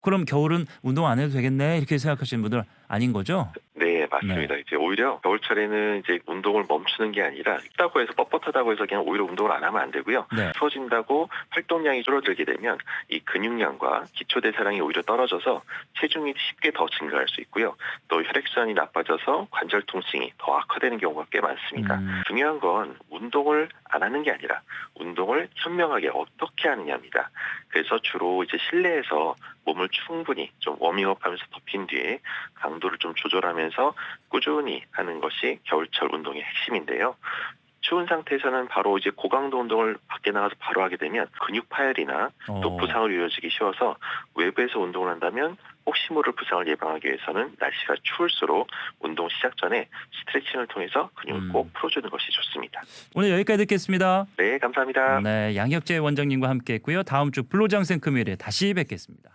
그럼 겨울은 운동 안 해도 되겠네 이렇게 생각하시는 분들 아닌 거죠? 네, 맞습니다. 이제 오히려 겨울철에는 이제 운동을 멈추는 게 아니라 춥다고 해서 뻣뻣하다고 해서 그냥 오히려 운동을 안 하면 안 되고요. 네. 추워진다고 활동량이 줄어들게 되면 이 근육량과 기초대사량이 오히려 떨어져서 체중이 쉽게 더 증가할 수 있고요. 또 혈액순환이 나빠져서 관절 통증이 더 악화되는 경우가 꽤 많습니다. 중요한 건 운동을 안 하는 게 아니라 운동을 현명하게 어떻게 하느냐입니다. 그래서 주로 이제 실내에서 몸을 충분히 좀 워밍업하면서 덮인 뒤에 강도를 좀 조절하면서 꾸준히 하는 것이 겨울철 운동의 핵심인데요. 추운 상태에서는 바로 이제 고강도 운동을 밖에 나가서 바로 하게 되면 근육 파열이나 또 부상을 이어지기 쉬워서 외부에서 운동을 한다면 혹시 모를 부상을 예방하기 위해서는 날씨가 추울수록 운동 시작 전에 스트레칭을 통해서 근육을 꼭 풀어주는 것이 좋습니다. 오늘 여기까지 듣겠습니다. 네, 감사합니다. 네, 양혁재 원장님과 함께했고요. 다음 주 불로장생 금요일에 다시 뵙겠습니다.